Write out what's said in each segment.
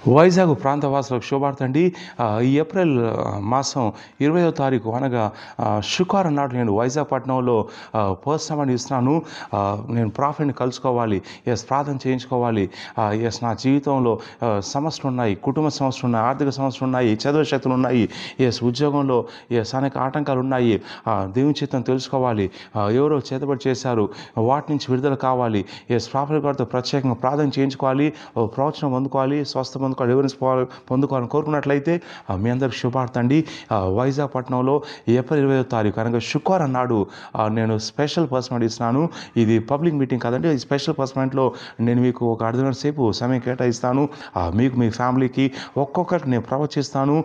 వైజాగ్ ప్రాంతవాసులకు శుభార్త అండి. ఈ ఏప్రిల్ మాసం 20వ తారీఖు అనగా శుక్రవారం నాడు నేను వైజాగ్ పట్టణంలో పర్సనల్ ఇస్తున్నాను. నేను ప్రాఫిట్ని కలుసుకోవాలి, ప్రార్థన చేయించుకోవాలి. నా జీవితంలో సమస్యలు ఉన్నాయి, కుటుంబ సమస్యలు ఉన్నాయి, ఆర్థిక సమస్యలు ఉన్నాయి, చదువు శక్తులు ఉన్నాయి, ఉద్యోగంలో అనేక ఆటంకాలు ఉన్నాయి. దేవుని చిత్తం తెలుసుకోవాలి, ఎవరో చేతబడి చేశారు, వాటి నుంచి విడుదల కావాలి. ప్రాఫిట్ గారితో ప్రత్యేకంగా ప్రార్థన చేయించుకోవాలి, ప్రవచనం పొందుకోవాలి, స్వస్థ పొందుకోవాలి, ఎవరిని పొందుకోవాలని కోరుకున్నట్లయితే మీ అందరికి శుభార్త అండి. వైజాగ్ పట్టణంలో ఏప్రిల్ 20వ తారీఖు అనగా శుక్రవారం నాడు నేను స్పెషల్ పర్సనల్ ఇస్తున్నాను. ఇది పబ్లిక్ మీటింగ్ కాదండి, ఈ స్పెషల్ పర్సనల్లో నేను మీకు ఒక అర్ధగంట సేపు సమయం కేటాయిస్తాను. మీకు మీ ఫ్యామిలీకి ఒక్కొక్కరికి నేను ప్రవచిస్తాను,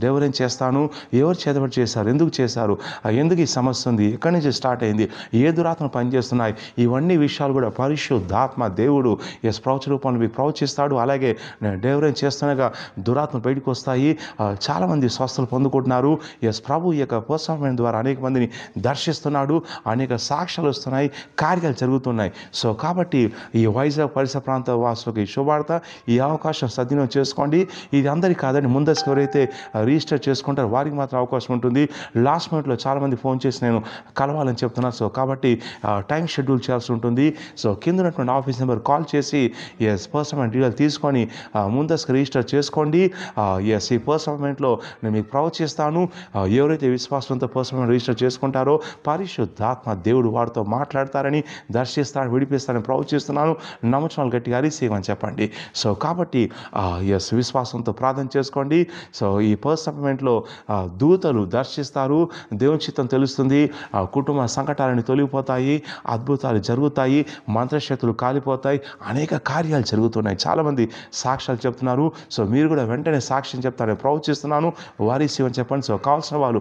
డెలివరీ చేస్తాను. ఎవరు చేతబడి చేశారు, ఎందుకు చేశారు, ఎందుకు ఈ సమస్య ఉంది, ఎక్కడి నుంచి స్టార్ట్ అయింది, ఏ దురాత్మలు పనిచేస్తున్నాయి, ఇవన్నీ విషయాలు కూడా పరిశుద్ధాత్మ దేవుడు ప్రవచన రూపంలో మీకు ప్రవచిస్తాడు. అలాగే డెలివరీ చేస్తుండగా దురాత్మలు బయటకు వస్తాయి. చాలామంది స్వస్థలు పొందుకుంటున్నారు. ప్రభు ఈ యొక్క పర్సనల్ ద్వారా అనేక మందిని దర్శిస్తున్నాడు, అనేక సాక్ష్యాలు వస్తున్నాయి, కార్యాలు జరుగుతున్నాయి. కాబట్టి ఈ వైజాగ్ పరిసర ప్రాంత వాసులకి శుభార్త, ఈ అవకాశం సద్వినియోగం చేసుకోండి. ఇది అందరికీ కాదండి, ముందస్తుకు ఎవరైతే రిజిస్టర్ చేసుకుంటారో వారికి మాత్రం అవకాశం ఉంటుంది. లాస్ట్ మినిట్లో చాలామంది ఫోన్ చేసి నేను కలవాలని చెప్తున్నారు. కాబట్టి టైం షెడ్యూల్ చేయాల్సి ఉంటుంది. కింద ఉన్నటువంటి ఆఫీస్ నెంబర్ కాల్ చేసి పర్సనల్ డీటెయిల్ తీసుకొని ముందస్తుకు రిజిస్టర్ చేసుకోండి. ఈ పర్సనమెంట్లో నేను మీకు ప్రవచిస్తాను. ఎవరైతే విశ్వాసంతో పర్సనల్ రిజిస్టర్ చేసుకుంటారో పరిశుద్ధాత్మ దేవుడు వారితో మాట్లాడతారని, దర్శిస్తారని, విడిపిస్తారని ప్రవచిస్తున్నాను. నమ్మకాలు గట్టిగా అరిసేయమని చెప్పండి. కాబట్టి విశ్వాసంతో ప్రార్థన చేసుకోండి. ఈ పర్సనమెంట్లో దూతలు దర్శిస్తారు, దేవుని చిత్తం తెలుస్తుంది, కుటుంబ సంకటాలను తొలగిపోతాయి, అద్భుతాలు జరుగుతాయి, మంత్రశక్తులు కాలిపోతాయి, అనేక కార్యాలు జరుగుతున్నాయి. చాలామంది సాక్ష్యాలు చెప్తున్నారు. మీరు కూడా వెంటనే సాక్ష్యం చెప్తారని ప్రవచిస్తున్నాను. వారి శివని చెప్పండి. కావాల్సిన వాళ్ళు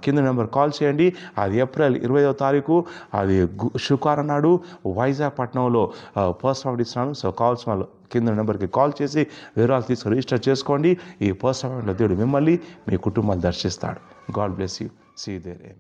కింద నెంబర్ కాల్ చేయండి. అది ఏప్రిల్ 20వ తారీఖు, అది శుక్రవారం నాడు వైజాగ్ పట్టణంలో పర్సనల్ ఇస్తున్నాను. కావాల్సిన వాళ్ళు కింద నెంబర్కి కాల్ చేసి వివరాలు తీసుకొని రిజిస్టర్ చేసుకోండి. ఈ పర్సనల్ దేవుడు మిమ్మల్ని, మీ కుటుంబాన్ని దర్శిస్తాడు. God bless you. See you there.